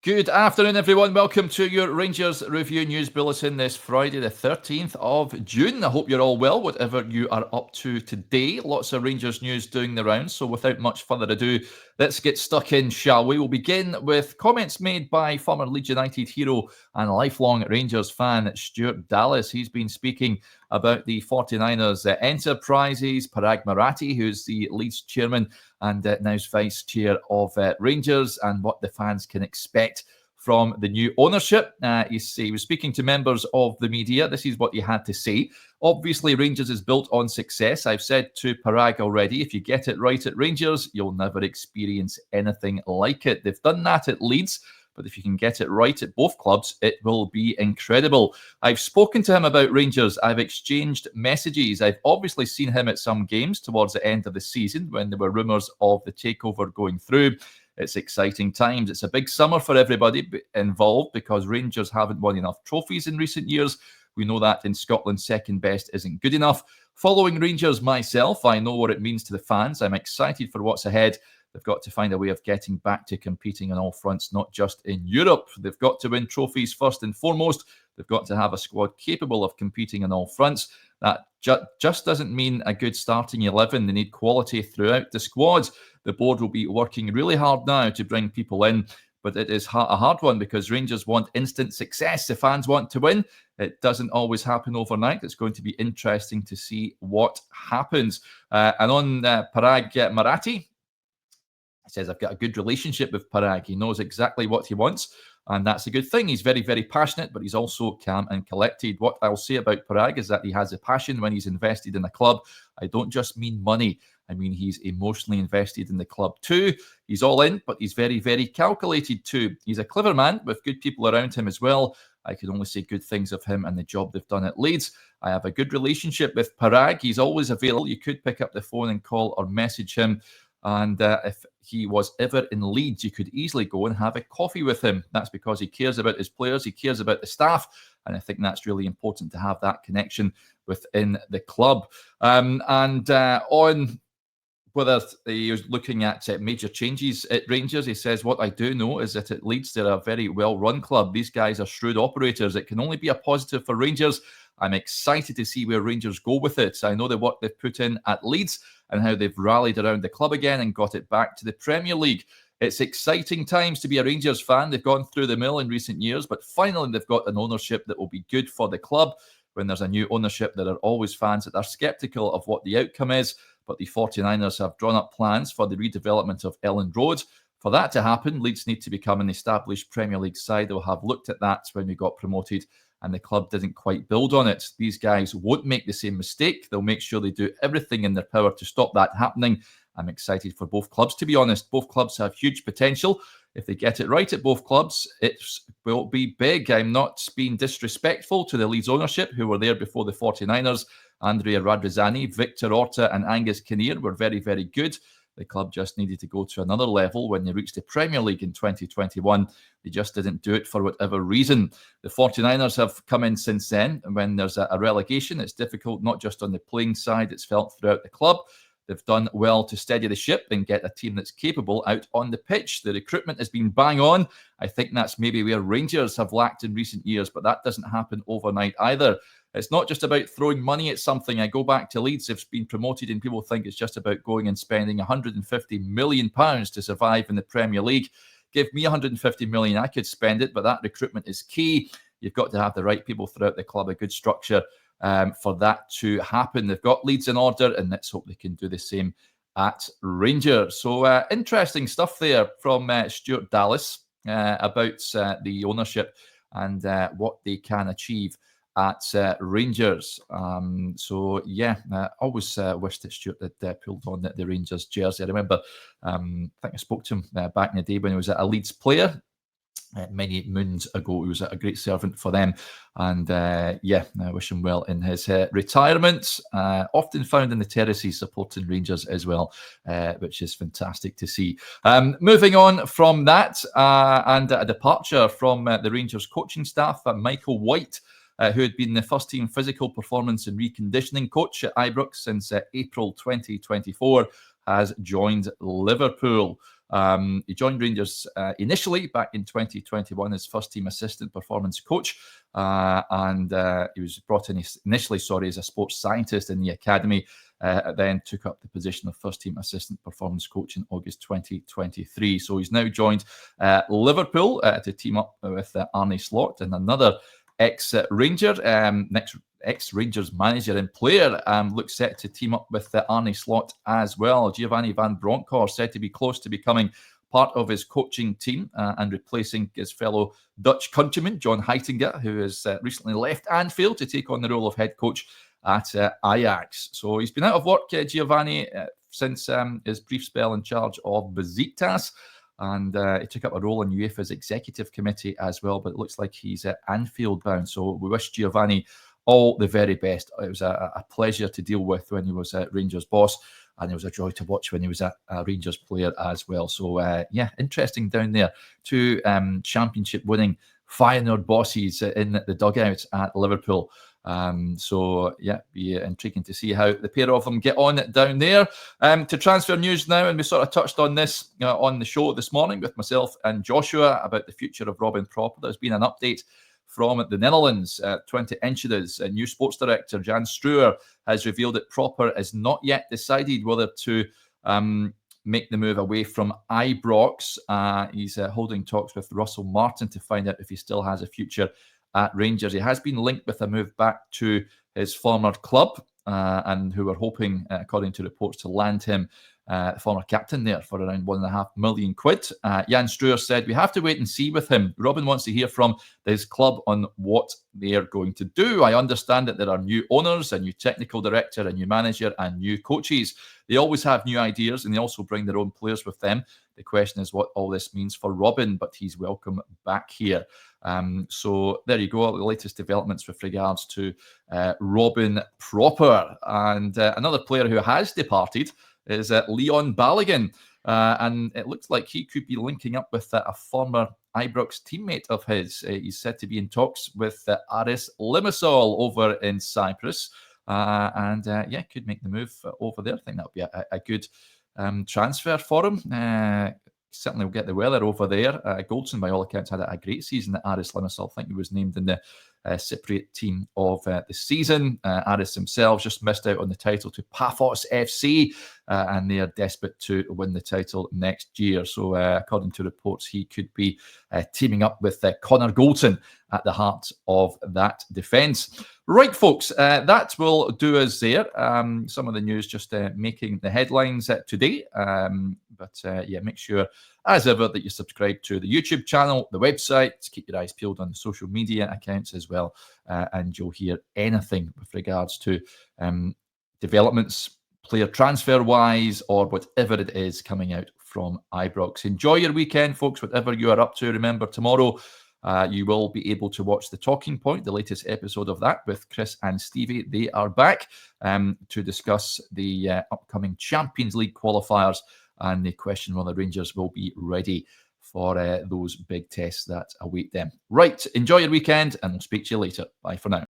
Good afternoon, everyone. Welcome to your Rangers Review News Bulletin this Friday, the 13th of June. I hope you're all well, whatever you are up to today. Lots of Rangers news doing the rounds, so without much further ado, let's get stuck in, shall we? We'll begin with comments made by former Leeds United hero and lifelong Rangers fan Stuart Dallas. He's been speaking about the 49ers enterprises. Parag Marathi, who's the Leeds chairman and now vice chair of Rangers, and what the fans can expect from the new ownership. He was speaking to members of the media. This is what he had to say. Obviously, Rangers is built on success. I've said to Parag already, if you get it right at Rangers, you'll never experience anything like it. They've done that at Leeds, but if you can get it right at both clubs, it will be incredible. I've spoken to him about Rangers. I've exchanged messages. I've obviously seen him at some games towards the end of the season when there were rumours of the takeover going through. It's exciting times. It's a big summer for everybody involved because Rangers haven't won enough trophies in recent years. We know that in Scotland, second best isn't good enough. Following Rangers myself, I know what it means to the fans. I'm excited for what's ahead. They've got to find a way of getting back to competing on all fronts, not just in Europe. They've got to win trophies first and foremost. They've got to have a squad capable of competing on all fronts. That just doesn't mean a good starting 11. They need quality throughout the squad. The board will be working really hard now to bring people in, but it is a hard one because Rangers want instant success. The fans want to win. It doesn't always happen overnight. It's going to be interesting to see what happens. And on Parag Marathi, he says, I've got a good relationship with Parag. He knows exactly what he wants, and that's a good thing. He's very, very passionate, but he's also calm and collected. What I'll say about Parag is that he has a passion when he's invested in a club. I don't just mean money. I mean, he's emotionally invested in the club too. He's all in, but he's very, very calculated too. He's a clever man with good people around him as well. I can only say good things of him and the job they've done at Leeds. I have a good relationship with Parag. He's always available. You could pick up the phone and call or message him. And if he was ever in Leeds, you could easily go and have a coffee with him. That's because he cares about his players, he cares about the staff, and I think that's really important to have that connection within the club. On whether he was looking at major changes at Rangers, he says, what I do know is that at Leeds, they're a very well-run club. These guys are shrewd operators. It can only be a positive for Rangers. I'm excited to see where Rangers go with it. I know the work they've put in at Leeds and how they've rallied around the club again and got it back to the Premier League. It's exciting times to be a Rangers fan. They've gone through the mill in recent years, but finally they've got an ownership that will be good for the club. When there's a new ownership, there are always fans that are sceptical of what the outcome is, but the 49ers have drawn up plans for the redevelopment of Elland Road. For that to happen, Leeds need to become an established Premier League side. They'll have looked at that when we got promoted and the club didn't quite build on it. These guys won't make the same mistake. They'll make sure they do everything in their power to stop that happening. I'm excited for both clubs, to be honest. Both clubs have huge potential. If they get it right at both clubs, it will be big. I'm not being disrespectful to the Leeds ownership, who were there before the 49ers. Andrea Radrizzani, Victor Orta and Angus Kinnear were very, very good. The club just needed to go to another level when they reached the Premier League in 2021. They just didn't do it for whatever reason. The 49ers have come in since then, and when there's a relegation, it's difficult, not just on the playing side, it's felt throughout the club. They've done well to steady the ship and get a team that's capable out on the pitch. The recruitment has been bang on. I think that's maybe where Rangers have lacked in recent years, but that doesn't happen overnight either. It's not just about throwing money at something. I go back to Leeds. They've been promoted and people think it's just about going and spending £150 million to survive in the Premier League. Give me £150 million, I could spend it, but that recruitment is key. You've got to have the right people throughout the club, a good structure for that to happen. They've got Leeds in order, and let's hope they can do the same at Rangers. So interesting stuff there from Stuart Dallas about the ownership and what they can achieve at Rangers. So yeah, I always wished that Stuart had pulled on the Rangers jersey. I remember, I think I spoke to him back in the day when he was a Leeds player. Many moons ago, he was a great servant for them, and yeah, I wish him well in his retirement. Often found in the terraces supporting Rangers as well, which is fantastic to see. Moving on from that, and a departure from the Rangers coaching staff, Michael White, who had been the first team physical performance and reconditioning coach at Ibrox since April 2024, has joined Liverpool. He joined Rangers initially back in 2021 as first-team assistant performance coach, and he was brought in initially, as a sports scientist in the academy, then took up the position of first-team assistant performance coach in August 2023. So he's now joined Liverpool to team up with Arne Slot, and another ex-Ranger, ex-Rangers manager and player, looks set to team up with Arne Slot as well. Giovani Van Bron said to be close to becoming part of his coaching team and replacing his fellow Dutch countryman, John Heitinga, who has recently left Anfield to take on the role of head coach at Ajax. So he's been out of work, Giovani, since his brief spell in charge of Besiktas. And he took up a role in UEFA's executive committee as well, but it looks like he's Anfield bound. So we wish Giovani all the very best. It was a pleasure to deal with when he was Rangers boss, and it was a joy to watch when he was a Rangers player as well. So, yeah, interesting down there. Two championship winning Feyenoord bosses in the dugout at Liverpool. So yeah, be intriguing to see how the pair of them get on down there. To transfer news now, and we sort of touched on this on the show this morning with myself and Joshua about the future of Robin Pröpper. There's been an update from the Netherlands. 20 Inches, new sports director Jan Stuart has revealed that Pröpper is not yet decided whether to make the move away from Ibrox. He's holding talks with Russell Martin to find out if he still has a future at Rangers. He has been linked with a move back to his former club, and who were hoping, according to reports, to land him, former captain there, for around £1.5 million. Jan Struer said, "We have to wait and see with him. Robin wants to hear from his club on what they are going to do. I understand that there are new owners, a new technical director, a new manager, and new coaches. They always have new ideas, and they also bring their own players with them. The question is what all this means for Robin, but he's welcome back here." So there you go, the latest developments with regards to Robin Pröpper. And another player who has departed is Leon Balagan. And it looks like he could be linking up with a former Ibrox teammate of his. He's said to be in talks with Aris Limassol over in Cyprus. And yeah, could make the move over there. I think that would be a good transfer for him. Certainly will get the weather over there. Goldson, by all accounts, had a great season at Aris Limassol. I think he was named in the Cypriot team of the season. Aris himself just missed out on the title to Paphos FC, and they are desperate to win the title next year. So according to reports, he could be teaming up with Connor Goldson at the heart of that defence. Right, folks, that will do us there. Some of the news just making the headlines today. But yeah, make sure, as ever, that you subscribe to the YouTube channel, the website. Keep your eyes peeled on the social media accounts as well. And you'll hear anything with regards to developments, player transfer-wise, or whatever it is coming out from Ibrox. Enjoy your weekend, folks, whatever you are up to. Remember, tomorrow you will be able to watch The Talking Point, the latest episode of that with Chris and Stevie. They are back to discuss the upcoming Champions League qualifiers and the question whether Rangers will be ready for those big tests that await them. Right, enjoy your weekend, and we'll speak to you later. Bye for now.